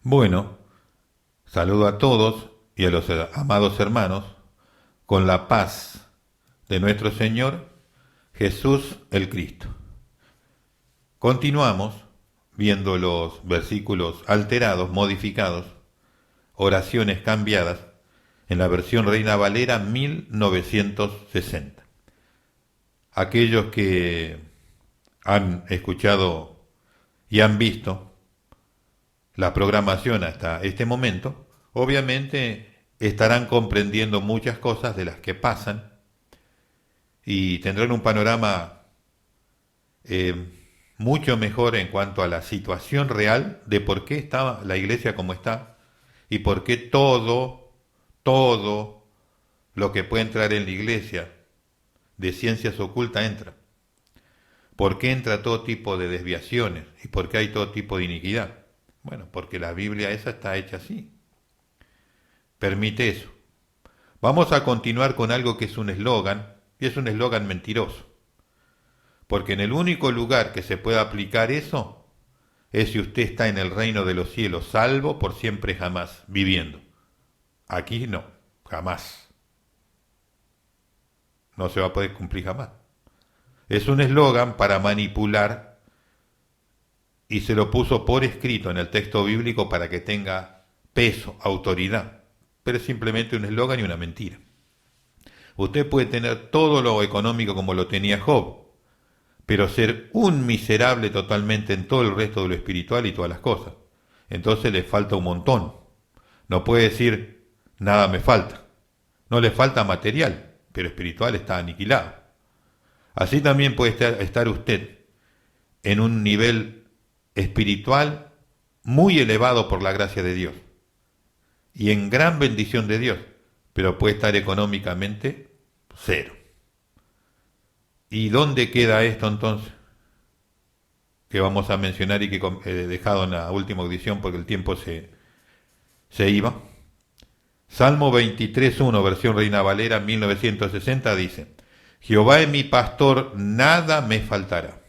Bueno, saludo a todos y a los amados hermanos con la paz de nuestro Señor Jesús el Cristo. Continuamos viendo los versículos alterados, modificados, oraciones cambiadas en la versión Reina Valera 1960. Aquellos que han escuchado y han visto la programación hasta este momento, obviamente estarán comprendiendo muchas cosas de las que pasan y tendrán un panorama eh, mucho mejor en cuanto a la situación real de por qué está la iglesia como está y por qué todo lo que puede entrar en la iglesia de ciencias ocultas entra. ¿Por qué entra todo tipo de desviaciones y por qué hay todo tipo de iniquidad? Bueno, porque la Biblia esa está hecha así. Permite eso. Vamos a continuar con algo que es un eslogan, y es un eslogan mentiroso. Porque en el único lugar que se puede aplicar eso es si usted está en el reino de los cielos, salvo por siempre jamás, viviendo. Aquí no, jamás. No se va a poder cumplir jamás. Es un eslogan para manipular y se lo puso por escrito en el texto bíblico para que tenga peso, autoridad. Pero es simplemente un eslogan y una mentira. Usted puede tener todo lo económico como lo tenía Job, pero ser un miserable totalmente en todo el resto de lo espiritual y todas las cosas. Entonces le falta un montón. No puede decir, nada me falta. No le falta material, pero espiritual está aniquilado. Así también puede estar usted en un nivel espiritual muy elevado por la gracia de Dios y en gran bendición de Dios, pero puede estar económicamente cero. ¿Y dónde queda esto entonces? Que vamos a mencionar y que he dejado en la última audición porque el tiempo se iba. Salmo 23.1, versión Reina Valera 1960 dice: Jehová es mi pastor, nada me faltará.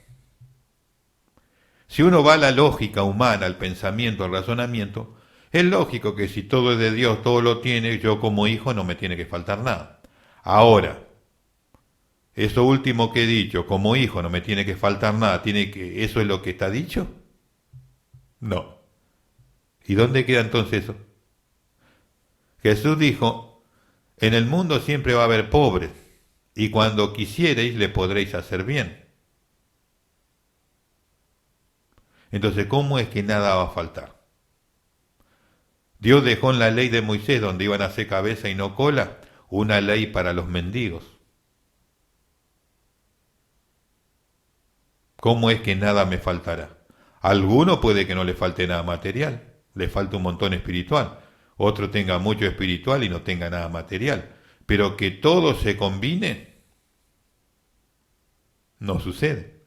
Si uno va a la lógica humana, al pensamiento, al razonamiento, es lógico que si todo es de Dios, todo lo tiene, yo como hijo no me tiene que faltar nada. Ahora, eso último que he dicho, como hijo no me tiene que faltar nada, ¿eso es lo que está dicho? No. ¿Y dónde queda entonces eso? Jesús dijo, en el mundo siempre va a haber pobres, y cuando quisiereis le podréis hacer bien. Entonces, ¿cómo es que nada va a faltar? Dios dejó en la ley de Moisés, donde iban a hacer cabeza y no cola, una ley para los mendigos. ¿Cómo es que nada me faltará? A alguno puede que no le falte nada material, le falta un montón espiritual. Otro tenga mucho espiritual y no tenga nada material. Pero que todo se combine, no sucede.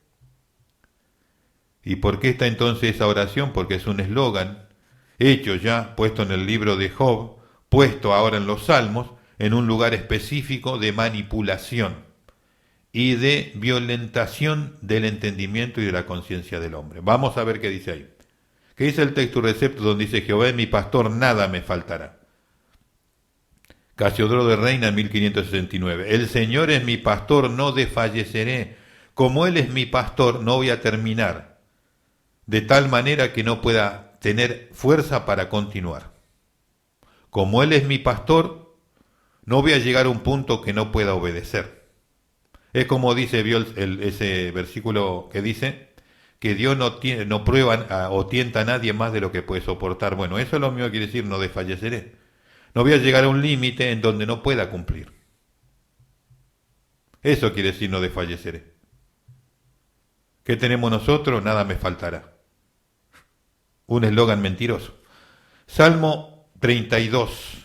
¿Y por qué está entonces esa oración? Porque es un eslogan hecho ya, puesto en el libro de Job, puesto ahora en los Salmos, en un lugar específico de manipulación y de violentación del entendimiento y de la conciencia del hombre. Vamos a ver qué dice ahí. ¿Qué dice el texto recepto donde dice Jehová es mi pastor, nada me faltará? Casiodoro de Reina 1569. El Señor es mi pastor, no desfalleceré. Como Él es mi pastor, no voy a terminar, de tal manera que no pueda tener fuerza para continuar. Como Él es mi pastor, no voy a llegar a un punto que no pueda obedecer. Es como dice ese versículo que dice que Dios no prueba o tienta a nadie más de lo que puede soportar. Bueno, eso es lo mismo que quiere decir no desfalleceré. No voy a llegar a un límite en donde no pueda cumplir. Eso quiere decir no desfalleceré. ¿Qué tenemos nosotros? Nada me faltará. Un eslogan mentiroso. Salmo 32,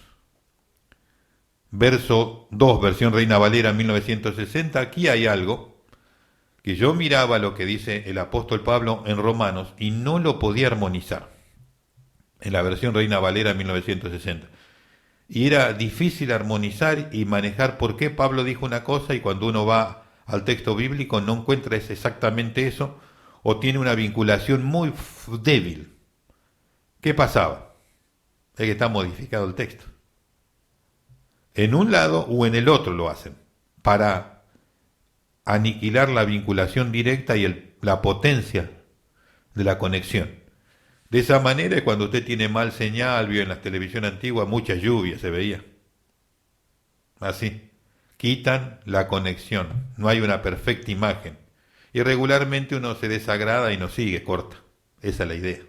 verso 2, versión Reina Valera 1960. Aquí hay algo que yo miraba lo que dice el apóstol Pablo en Romanos y no lo podía armonizar en la versión Reina Valera 1960. Y era difícil armonizar y manejar por qué Pablo dijo una cosa y cuando uno va al texto bíblico no encuentra exactamente eso o tiene una vinculación muy débil. ¿Qué pasaba? Es que está modificado el texto. En un lado o en el otro lo hacen, para aniquilar la vinculación directa y la potencia de la conexión. De esa manera, cuando usted tiene mal señal, vio en la televisión antigua, mucha lluvia se veía. Así. Quitan la conexión. No hay una perfecta imagen. Y regularmente uno se desagrada y no sigue, corta. Esa es la idea.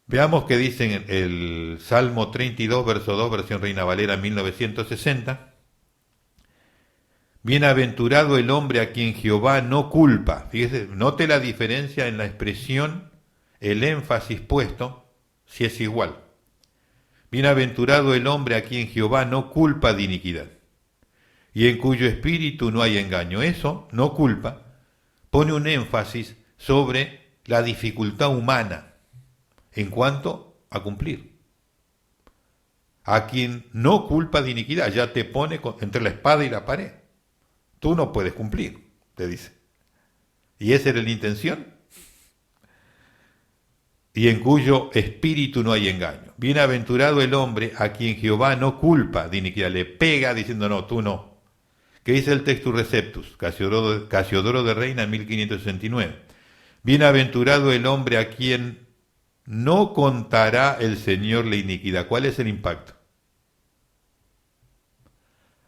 Veamos qué dice en el Salmo 32, verso 2, versión Reina Valera 1960. Bienaventurado el hombre a quien Jehová no culpa. Fíjese, note la diferencia en la expresión, el énfasis puesto, si es igual. Bienaventurado el hombre a quien Jehová no culpa de iniquidad, y en cuyo espíritu no hay engaño. Eso, no culpa, pone un énfasis sobre la dificultad humana en cuanto a cumplir. A quien no culpa de iniquidad, ya te pone entre la espada y la pared. Tú no puedes cumplir, te dice. ¿Y esa era la intención? Y en cuyo espíritu no hay engaño. Bienaventurado el hombre a quien Jehová no culpa de iniquidad, le pega diciendo no, tú no. ¿Qué dice el Textus Receptus? Casiodoro de Reina, 1569. Bienaventurado el hombre a quien no contará el Señor la iniquidad. ¿Cuál es el impacto?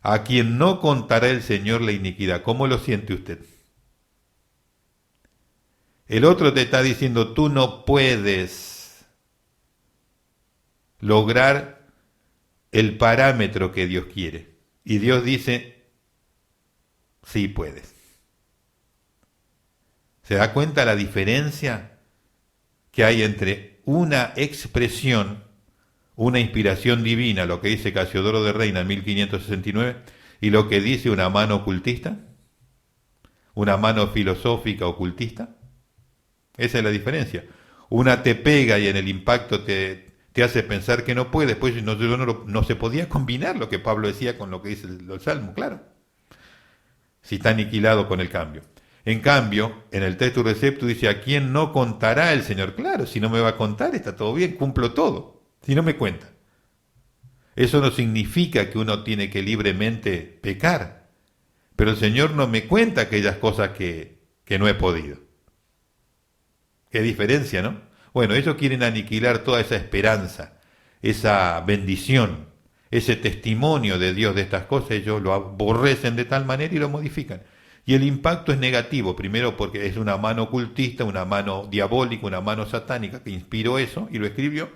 A quien no contará el Señor la iniquidad. ¿Cómo lo siente usted? El otro te está diciendo, tú no puedes lograr el parámetro que Dios quiere. Y Dios dice, sí puedes. ¿Se da cuenta la diferencia que hay entre una expresión, una inspiración divina, lo que dice Casiodoro de Reina en 1569, y lo que dice una mano ocultista? ¿Una mano filosófica ocultista? Esa es la diferencia. Una te pega y en el impacto te hace pensar que no puede, pues no se podía combinar lo que Pablo decía con lo que dice el Salmo, claro. Si está aniquilado con el cambio. En cambio, en el Textus Receptus dice, ¿a quién no contará el Señor? Claro, si no me va a contar, está todo bien, cumplo todo. Si no me cuenta. Eso no significa que uno tiene que libremente pecar. Pero el Señor no me cuenta aquellas cosas que no he podido. Qué diferencia, ¿no? Bueno, ellos quieren aniquilar toda esa esperanza, esa bendición, ese testimonio de Dios de estas cosas. Ellos lo aborrecen de tal manera y lo modifican. Y el impacto es negativo, primero porque es una mano ocultista, una mano diabólica, una mano satánica que inspiró eso y lo escribió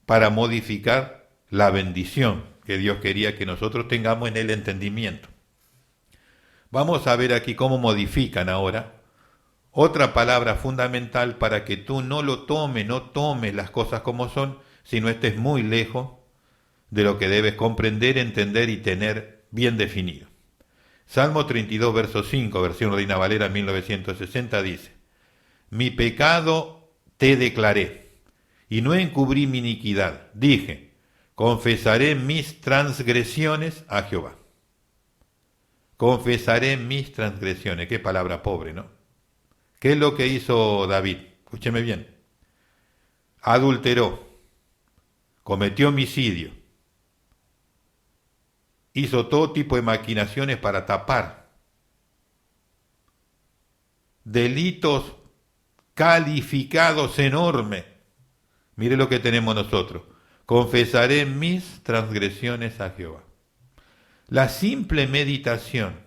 para modificar la bendición que Dios quería que nosotros tengamos en el entendimiento. Vamos a ver aquí cómo modifican ahora otra palabra fundamental para que tú no tomes las cosas como son, sino estés muy lejos de lo que debes comprender, entender y tener bien definido. Salmo 32, verso 5, versión Reina Valera 1960 dice, mi pecado te declaré, y no encubrí mi iniquidad. Dije, confesaré mis transgresiones a Jehová. Confesaré mis transgresiones. Qué palabra pobre, ¿no? ¿Qué es lo que hizo David? Escúcheme bien. Adulteró, cometió homicidio, hizo todo tipo de maquinaciones para tapar delitos calificados enormes. Mire lo que tenemos nosotros. Confesaré mis transgresiones a Jehová. La simple meditación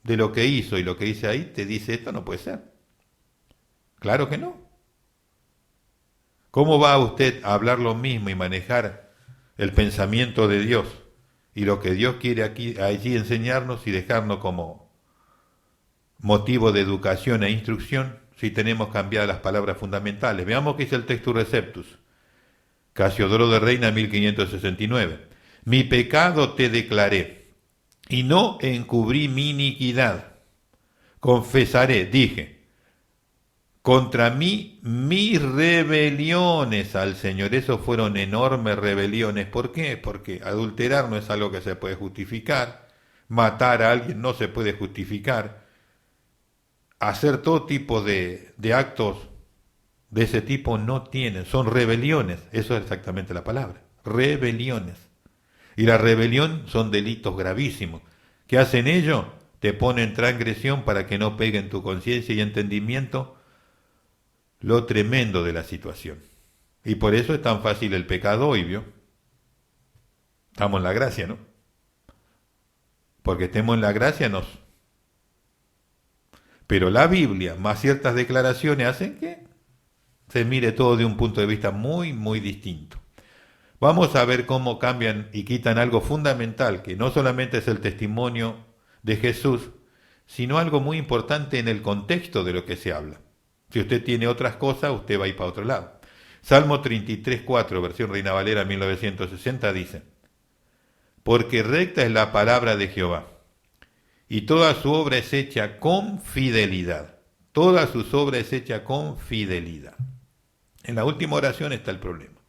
de lo que hizo y lo que dice ahí te dice esto no puede ser. Claro que no. ¿Cómo va usted a hablar lo mismo y manejar el pensamiento de Dios y lo que Dios quiere allí enseñarnos y dejarnos como motivo de educación e instrucción si tenemos cambiadas las palabras fundamentales? Veamos qué dice el Textus Receptus. Casiodoro de Reina 1569. Mi pecado te declaré y no encubrí mi iniquidad. Confesaré, dije, contra mí mis rebeliones al Señor. Esos fueron enormes rebeliones. ¿Por qué? Porque adulterar no es algo que se puede justificar. Matar a alguien no se puede justificar. Hacer todo tipo de actos de ese tipo no tienen, son rebeliones, eso es exactamente la palabra, rebeliones. Y la rebelión son delitos gravísimos. ¿Qué hacen ellos? Te ponen transgresión para que no peguen tu conciencia y entendimiento lo tremendo de la situación. Y por eso es tan fácil el pecado hoy, ¿vio? Estamos en la gracia, ¿no? Porque estemos en la gracia nos... Pero la Biblia, más ciertas declaraciones, hacen que se mire todo de un punto de vista muy, muy distinto. Vamos a ver cómo cambian y quitan algo fundamental, que no solamente es el testimonio de Jesús, sino algo muy importante en el contexto de lo que se habla. Si usted tiene otras cosas, usted va a ir para otro lado. Salmo 33:4, versión Reina Valera 1960, dice: porque recta es la palabra de Jehová, y toda su obra es hecha con fidelidad. Toda su obra es hecha con fidelidad. En la última oración está el problema,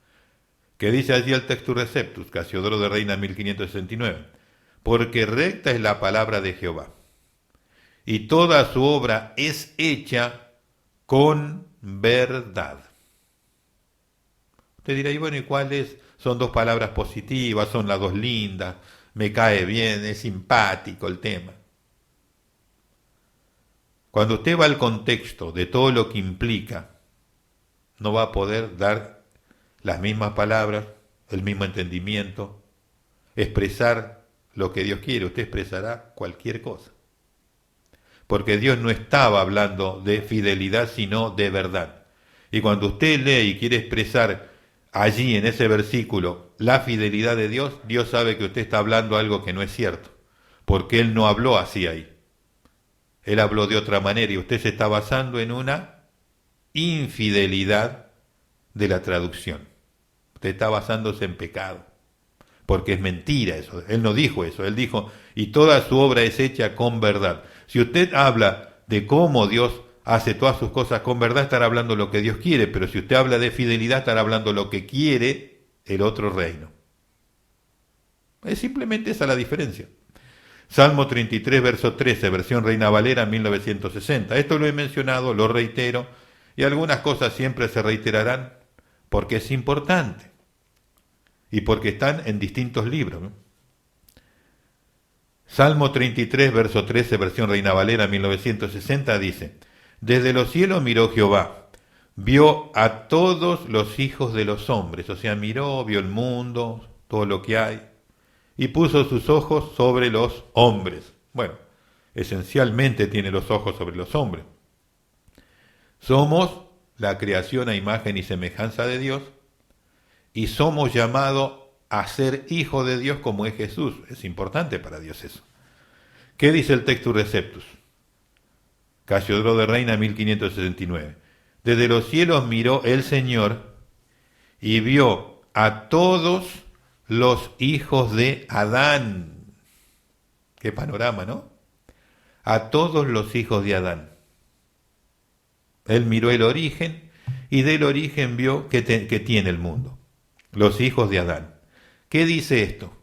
que dice allí el Textus Receptus, Casiodoro de Reina 1569, porque recta es la palabra de Jehová, y toda su obra es hecha con verdad. Usted dirá, y bueno, ¿y cuáles son dos palabras positivas? Son las dos lindas, me cae bien, es simpático el tema. Cuando usted va al contexto de todo lo que implica, no va a poder dar las mismas palabras, el mismo entendimiento, expresar lo que Dios quiere. Usted expresará cualquier cosa. Porque Dios no estaba hablando de fidelidad, sino de verdad. Y cuando usted lee y quiere expresar allí en ese versículo la fidelidad de Dios, Dios sabe que usted está hablando algo que no es cierto, porque Él no habló así ahí. Él habló de otra manera y usted se está basando en una infidelidad de la traducción. Usted está basándose en pecado, porque es mentira eso. Él no dijo eso, Él dijo, y toda su obra es hecha con verdad. Si usted habla de cómo Dios hace todas sus cosas con verdad, estará hablando lo que Dios quiere, pero si usted habla de fidelidad, estará hablando lo que quiere el otro reino. Es simplemente esa la diferencia. Salmo 33, verso 13, versión Reina Valera 1960. Esto lo he mencionado, lo reitero, y algunas cosas siempre se reiterarán porque es importante y porque están en distintos libros, ¿no? Salmo 33, verso 13, versión Reina Valera 1960 dice: desde los cielos miró Jehová, vio a todos los hijos de los hombres, o sea, miró, vio el mundo, todo lo que hay, y puso sus ojos sobre los hombres. Bueno, esencialmente tiene los ojos sobre los hombres. Somos la creación a imagen y semejanza de Dios, y somos llamados a ser hijos de Dios como es Jesús. Es importante para Dios eso. ¿Qué dice el Textus Receptus? Casiodoro de Reina 1569. Desde los cielos miró el Señor y vio a todos los hijos de Adán. Qué panorama, ¿no? A todos los hijos de Adán. Él miró el origen y del origen vio que tiene el mundo. Los hijos de Adán. ¿Qué dice esto?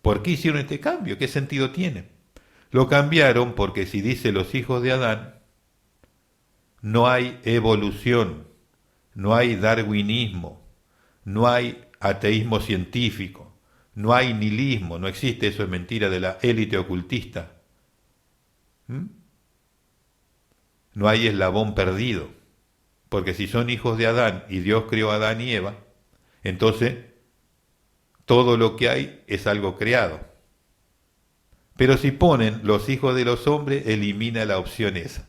¿Por qué hicieron este cambio? ¿Qué sentido tiene? Lo cambiaron porque si dice los hijos de Adán, no hay evolución, no hay darwinismo, no hay ateísmo científico, no hay nihilismo, no existe, eso es mentira de la élite ocultista. No hay eslabón perdido, porque si son hijos de Adán y Dios creó a Adán y Eva, entonces todo lo que hay es algo creado. Pero si ponen los hijos de los hombres, elimina la opción esa.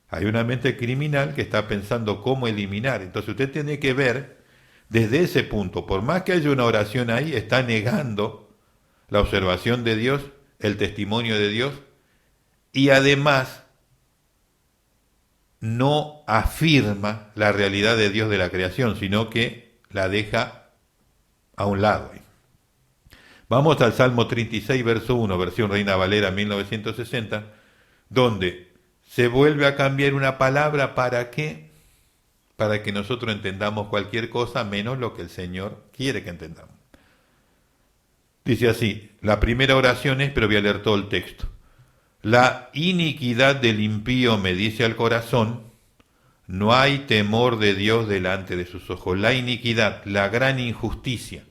Hay una mente criminal que está pensando cómo eliminar. Entonces usted tiene que ver desde ese punto. Por más que haya una oración ahí, está negando la observación de Dios, el testimonio de Dios, y además no afirma la realidad de Dios de la creación, sino que la deja a un lado. Vamos al Salmo 36, verso 1, versión Reina Valera 1960, donde se vuelve a cambiar una palabra. ¿Para qué? Para que nosotros entendamos cualquier cosa menos lo que el Señor quiere que entendamos. Dice así, la primera oración es, pero voy a leer todo el texto. La iniquidad del impío me dice al corazón, no hay temor de Dios delante de sus ojos. La iniquidad, la gran injusticia,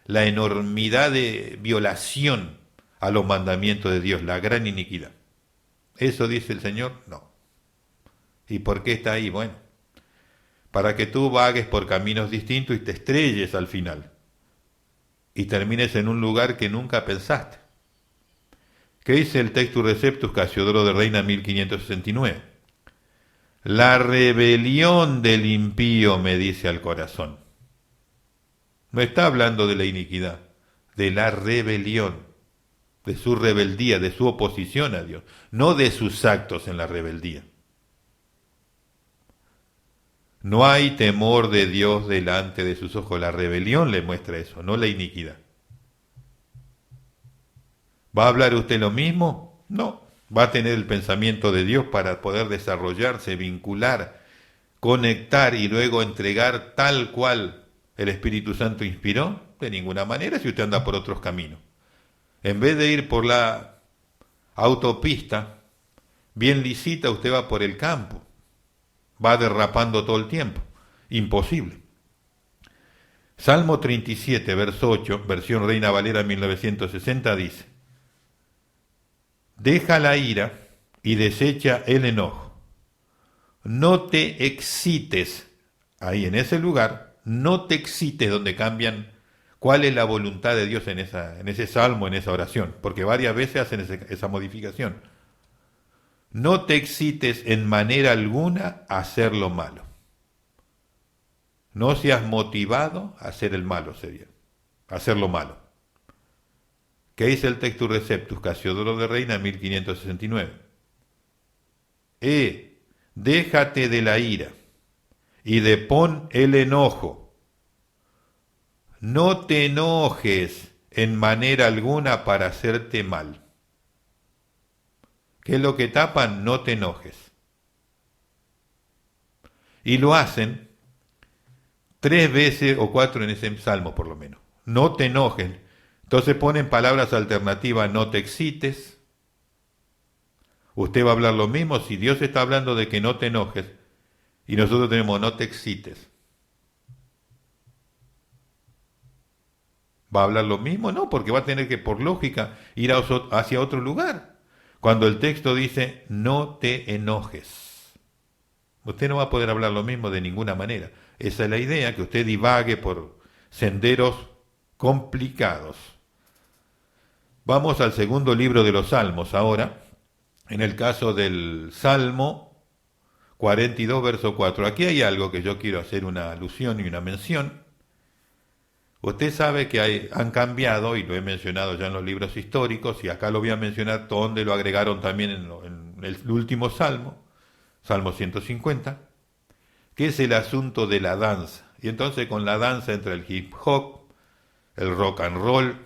la enormidad de violación a los mandamientos de Dios, la gran iniquidad. ¿Eso dice el Señor? No. ¿Y por qué está ahí? Bueno, para que tú vagues por caminos distintos y te estrelles al final y termines en un lugar que nunca pensaste. ¿Qué dice el Textus Receptus Casiodoro de Reina 1569? La rebelión del impío me dice al corazón. No está hablando de la iniquidad, de la rebelión, de su rebeldía, de su oposición a Dios, no de sus actos en la rebeldía. No hay temor de Dios delante de sus ojos. La rebelión le muestra eso, no la iniquidad. ¿Va a hablar usted lo mismo? No. Va a tener el pensamiento de Dios para poder desarrollarse, vincular, conectar y luego entregar tal cual el Espíritu Santo inspiró. De ninguna manera si usted anda por otros caminos. En vez de ir por la autopista, bien lisita, usted va por el campo. Va derrapando todo el tiempo. Imposible. Salmo 37, verso 8, versión Reina Valera 1960 dice: deja la ira y desecha el enojo. No te excites. Ahí en ese lugar, no te excites, donde cambian cuál es la voluntad de Dios en ese salmo, en esa oración, porque varias veces hacen esa modificación. No te excites en manera alguna a hacer lo malo. No seas motivado a hacer el malo, sería, a hacer lo malo. ¿Qué dice el Textus Receptus Casiodoro de Reina 1569? Déjate de la ira y depón el enojo. No te enojes en manera alguna para hacerte mal. ¿Qué es lo que tapan? No te enojes. Y lo hacen 3 veces o 4 en ese salmo por lo menos. No te enojes. Entonces ponen palabras alternativas, no te excites. Usted va a hablar lo mismo si Dios está hablando de que no te enojes y nosotros tenemos no te excites. ¿Va a hablar lo mismo? No, porque va a tener que, por lógica, ir hacia otro lugar. Cuando el texto dice no te enojes. Usted no va a poder hablar lo mismo de ninguna manera. Esa es la idea, que usted divague por senderos complicados. Vamos al segundo libro de los Salmos ahora, en el caso del Salmo 42, verso 4. Aquí hay algo que yo quiero hacer una alusión y una mención. Usted sabe que han cambiado, y lo he mencionado ya en los libros históricos, y acá lo voy a mencionar donde lo agregaron también en el último Salmo, Salmo 150, que es el asunto de la danza. Y entonces con la danza entra el hip hop, el rock and roll,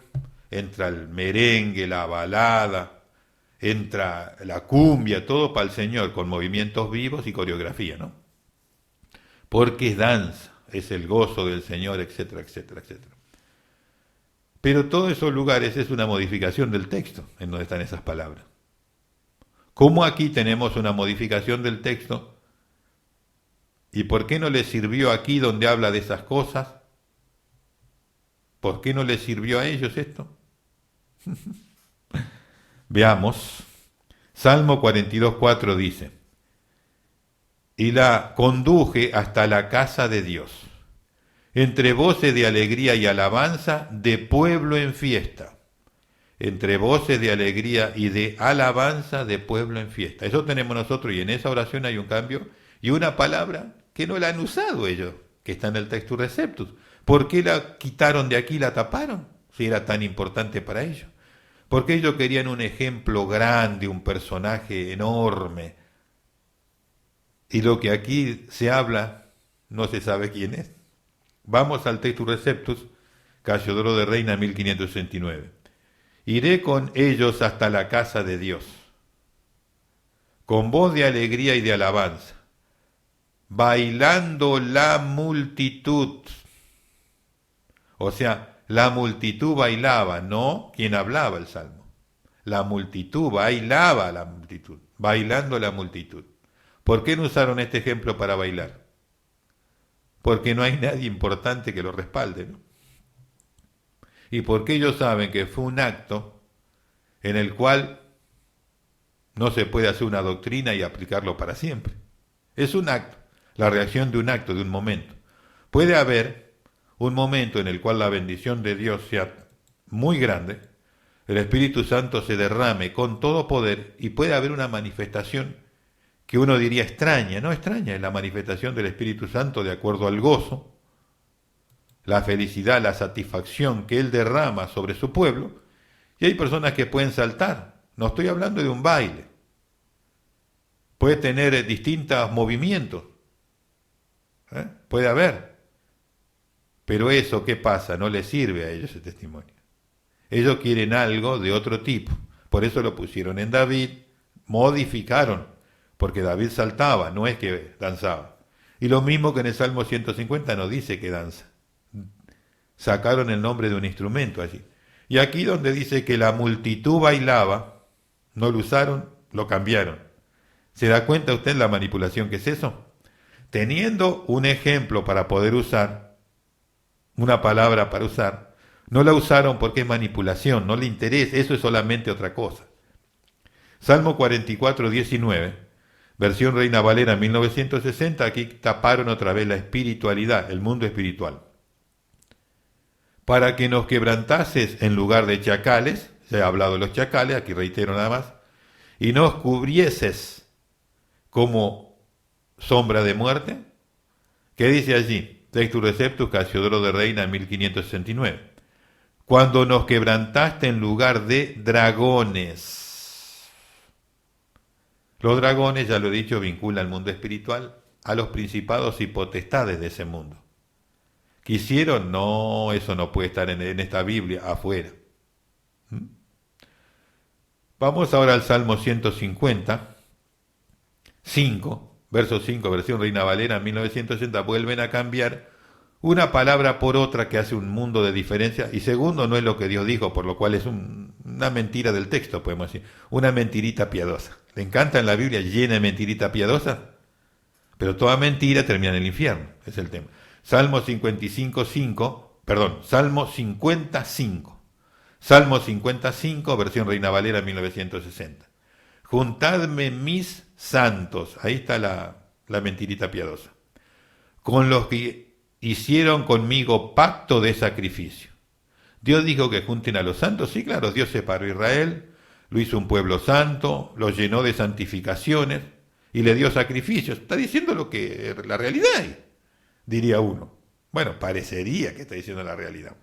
entra el merengue, la balada, entra la cumbia, todo para el Señor, con movimientos vivos y coreografía, ¿no? Porque es danza, es el gozo del Señor, etcétera, etcétera, etcétera. Pero todos esos lugares es una modificación del texto, en donde están esas palabras. ¿Cómo aquí tenemos una modificación del texto? ¿Y por qué no le sirvió aquí donde habla de esas cosas? ¿Por qué no les sirvió a ellos esto? Veamos. Salmo 42:4 dice: y la conduje hasta la casa de Dios, entre voces de alegría y alabanza, de pueblo en fiesta. Entre voces de alegría y de alabanza, de pueblo en fiesta. Eso tenemos nosotros, y en esa oración hay un cambio y una palabra que no la han usado ellos, que está en el Textus Receptus. ¿Por qué la quitaron de aquí y la taparon? Si era tan importante para ellos. Porque ellos querían un ejemplo grande, un personaje enorme. Y lo que aquí se habla, no se sabe quién es. Vamos al Textus Receptus, Casiodoro de Reina 1569. Iré con ellos hasta la casa de Dios, con voz de alegría y de alabanza, bailando la multitud. O sea, la multitud bailaba, no quien hablaba el salmo. la multitud, bailaba la multitud, bailando la multitud. ¿Por qué no usaron este ejemplo para bailar? Porque no hay nadie importante que lo respalde, ¿no? Y porque ellos saben que fue un acto en el cual no se puede hacer una doctrina y aplicarlo para siempre. Es un acto, la reacción de un acto, de un momento. Puede haber un momento en el cual la bendición de Dios sea muy grande, el Espíritu Santo se derrame con todo poder y puede haber una manifestación que uno diría extraña, no extraña, es la manifestación del Espíritu Santo de acuerdo al gozo, la felicidad, la satisfacción que Él derrama sobre su pueblo, y hay personas que pueden saltar, no estoy hablando de un baile, puede tener distintos movimientos, puede haber, pero eso, ¿qué pasa? No les sirve a ellos ese testimonio. Ellos quieren algo de otro tipo, por eso lo pusieron en David, modificaron, porque David saltaba, no es que danzaba. Y lo mismo que en el Salmo 150 no dice que danza. Sacaron el nombre de un instrumento allí. Y aquí donde dice que la multitud bailaba, no lo usaron, lo cambiaron. ¿Se da cuenta usted la manipulación que es eso? Teniendo un ejemplo para poder usar, una palabra para usar, no la usaron porque es manipulación, no le interesa, eso es solamente otra cosa. Salmo 44, 19, versión Reina Valera 1960, aquí taparon otra vez la espiritualidad, el mundo espiritual. Para que nos quebrantases en lugar de chacales, ya he hablado de los chacales, aquí reitero nada más, y nos cubrieses como sombra de muerte. ¿Qué dice allí? Textus Receptus, Casiodoro de Reina 1569. Cuando nos quebrantaste en lugar de dragones. Los dragones, ya lo he dicho, vinculan al mundo espiritual a los principados y potestades de ese mundo. ¿Quisieron? No, eso no puede estar en esta Biblia, afuera. Vamos ahora al Salmo 150, 5, verso 5, versión Reina Valera 1960, vuelven a cambiar una palabra por otra que hace un mundo de diferencia, y segundo, no es lo que Dios dijo, por lo cual es una mentira del texto, podemos decir, una mentirita piadosa. ¿Le encanta en la Biblia llena de mentirita piadosa? Pero toda mentira termina en el infierno, es el tema. Salmo 55, 5, perdón, Salmo 55. Salmo 55, versión Reina Valera 1960. Juntadme mis santos, ahí está la mentirita piadosa, con los que hicieron conmigo pacto de sacrificio. Dios dijo que junten a los santos, sí, claro, Dios separó a Israel, lo hizo un pueblo santo, lo llenó de santificaciones y le dio sacrificios. Está diciendo lo que la realidad es, diría uno. Bueno, parecería que está diciendo la realidad.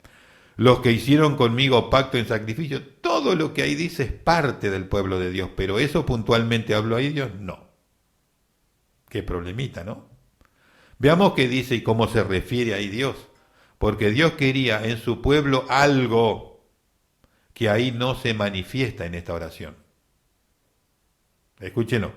Los que hicieron conmigo pacto en sacrificio, todo lo que ahí dice es parte del pueblo de Dios, pero eso puntualmente habló ahí Dios, no. Qué problemita, ¿no? Veamos qué dice y cómo se refiere ahí Dios, porque Dios quería en su pueblo algo que ahí no se manifiesta en esta oración. Escúchenlo.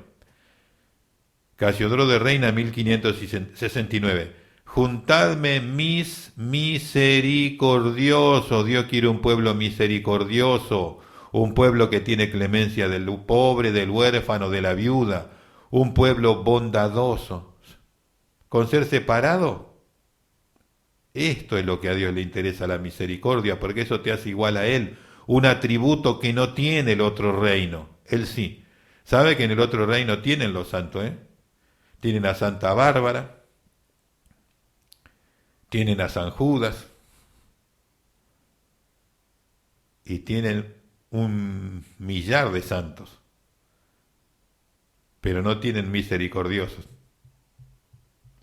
Casiodoro de Reina 1569. Juntadme mis misericordiosos. Dios quiere un pueblo misericordioso, un pueblo que tiene clemencia del pobre, del huérfano, de la viuda, un pueblo bondadoso. Con ser separado, esto es lo que a Dios le interesa, la misericordia, porque eso te hace igual a Él, un atributo que no tiene el otro reino, Él sí. ¿Sabe que en el otro reino tienen los santos, Tienen a Santa Bárbara, tienen a San Judas, y tienen un millar de santos, pero no tienen misericordiosos.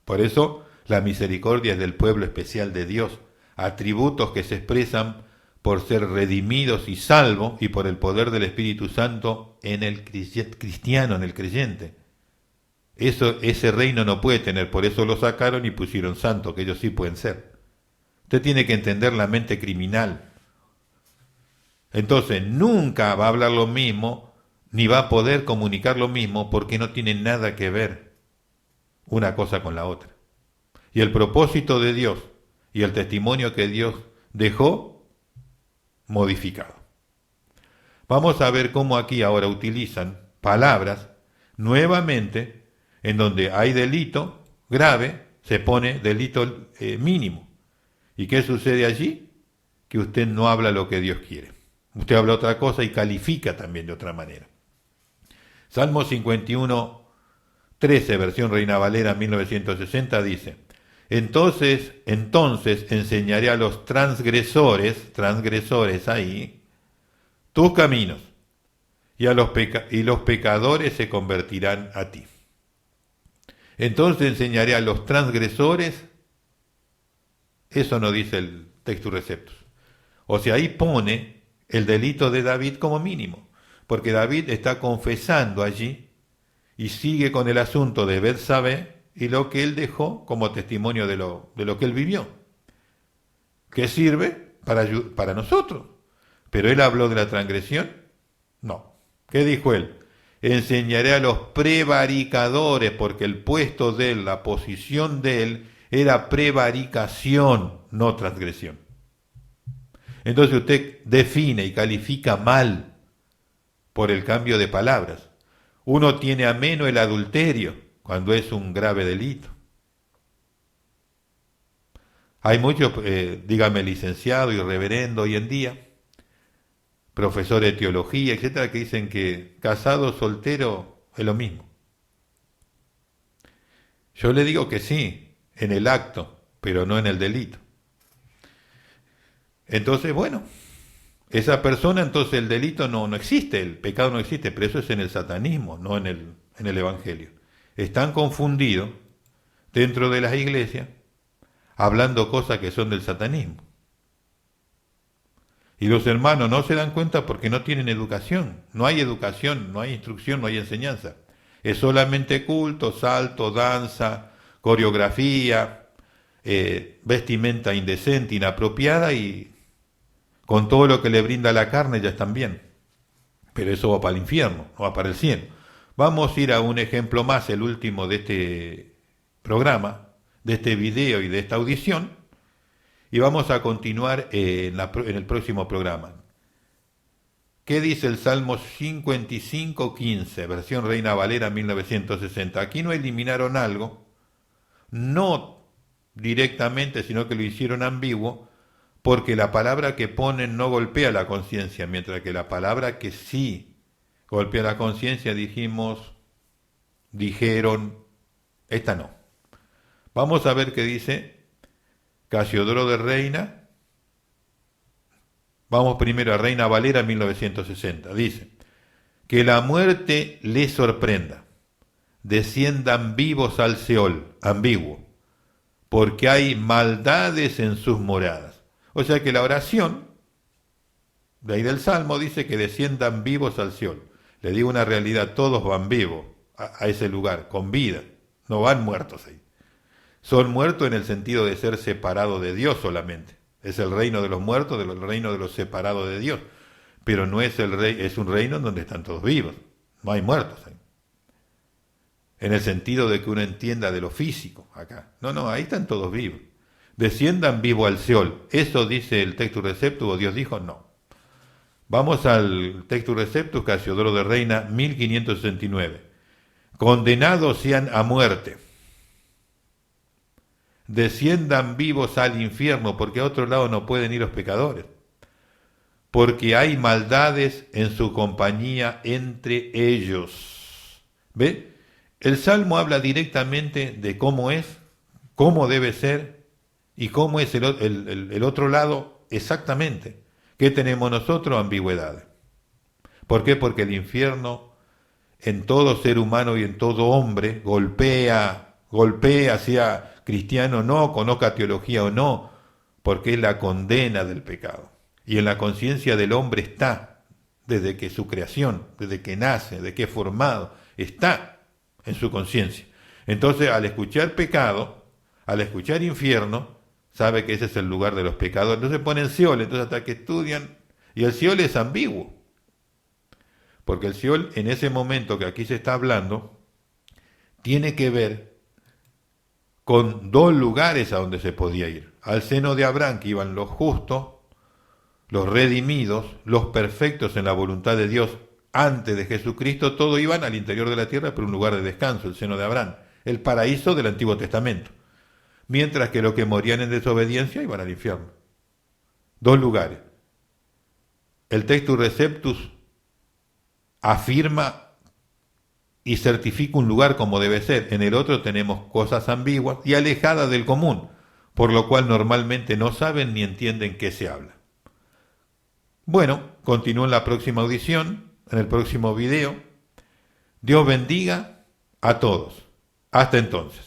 Por eso la misericordia es del pueblo especial de Dios, atributos que se expresan por ser redimidos y salvos y por el poder del Espíritu Santo en el cristiano, en el creyente. Ese reino no puede tener, por eso lo sacaron y pusieron santo, que ellos sí pueden ser. Usted tiene que entender la mente criminal. Entonces nunca va a hablar lo mismo, ni va a poder comunicar lo mismo, porque no tiene nada que ver una cosa con la otra. Y el propósito de Dios y el testimonio que Dios dejó, modificado. Vamos a ver cómo aquí ahora utilizan palabras nuevamente en donde hay delito grave, se pone delito mínimo. ¿Y qué sucede allí? Que usted no habla lo que Dios quiere. Usted habla otra cosa y califica también de otra manera. Salmo 51, 13, versión Reina Valera 1960 dice: entonces enseñaré a los transgresores ahí, tus caminos, y los pecadores se convertirán a ti. Entonces enseñaré a los transgresores, eso no dice el Textus Receptus. O sea, ahí pone el delito de David como mínimo, porque David está confesando allí y sigue con el asunto de Betsabé y lo que él dejó como testimonio de lo que él vivió, que sirve para nosotros. Pero él habló de la transgresión, no. ¿Qué dijo él? Enseñaré a los prevaricadores, porque el puesto de él, la posición de él, era prevaricación, no transgresión. Entonces usted define y califica mal por el cambio de palabras. Uno tiene ameno el adulterio cuando es un grave delito. Hay muchos, dígame, licenciado y reverendo hoy en día, profesores de teología, etcétera, que dicen que casado, soltero es lo mismo. Yo le digo que sí, en el acto, pero no en el delito. Entonces, bueno, esa persona, entonces el delito no existe, el pecado no existe, pero eso es en el satanismo, no en el evangelio. Están confundidos dentro de las iglesias hablando cosas que son del satanismo. Y los hermanos no se dan cuenta porque no tienen educación. No hay educación, no hay instrucción, no hay enseñanza. Es solamente culto, salto, danza, coreografía, vestimenta indecente, inapropiada, y con todo lo que le brinda la carne ya están bien. Pero eso va para el infierno, no va para el cielo. Vamos a ir a un ejemplo más, el último de este programa, de este video y de esta audición, y vamos a continuar en el próximo programa. ¿Qué dice el Salmo 55:15, versión Reina Valera 1960? Aquí no eliminaron algo, no directamente, sino que lo hicieron ambiguo, porque la palabra que ponen no golpea la conciencia, mientras que la palabra que sí golpea la conciencia, dijeron, esta no. Vamos a ver qué dice Casiodoro de Reina. Vamos primero a Reina Valera 1960. Dice: que la muerte les sorprenda, desciendan vivos al Seol, ambiguo, porque hay maldades en sus moradas. O sea que la oración de ahí del Salmo dice que desciendan vivos al Seol. Le digo una realidad, todos van vivos a ese lugar, con vida, no van muertos ahí. Son muertos en el sentido de ser separados de Dios solamente. Es el reino de los muertos, el reino de los separados de Dios. Pero no es es un reino en donde están todos vivos. No hay muertos ahí. En el sentido de que uno entienda de lo físico acá. No, ahí están todos vivos. Desciendan vivo al Seol. ¿Eso dice el Textus Receptus o Dios dijo? No. Vamos al Textus Receptus, Casiodoro de Reina, 1569. Condenados sean a muerte, desciendan vivos al infierno, porque a otro lado no pueden ir los pecadores, porque hay maldades en su compañía entre ellos. ¿Ve? El Salmo habla directamente de cómo es, cómo debe ser y cómo es el otro lado exactamente. ¿Qué tenemos nosotros? Ambigüedades. ¿Por qué? Porque el infierno en todo ser humano y en todo hombre golpea, sea cristiano o no, conozca teología o no, porque es la condena del pecado. Y en la conciencia del hombre está, desde que su creación, desde que nace, desde que es formado, está en su conciencia. Entonces, al escuchar pecado, al escuchar infierno, sabe que ese es el lugar de los pecadores. Entonces ponen Seol, entonces hasta que estudian, y el Seol es ambiguo, porque el Seol en ese momento que aquí se está hablando, tiene que ver con dos lugares a donde se podía ir. Al seno de Abraham, que iban los justos, los redimidos, los perfectos en la voluntad de Dios antes de Jesucristo, todos iban al interior de la tierra por un lugar de descanso, el seno de Abraham, el paraíso del Antiguo Testamento. Mientras que los que morían en desobediencia iban al infierno. Dos lugares. El Textus Receptus afirma y certifica un lugar como debe ser. En el otro tenemos cosas ambiguas y alejadas del común, por lo cual normalmente no saben ni entienden qué se habla. Bueno, continúo en la próxima audición, en el próximo video. Dios bendiga a todos. Hasta entonces.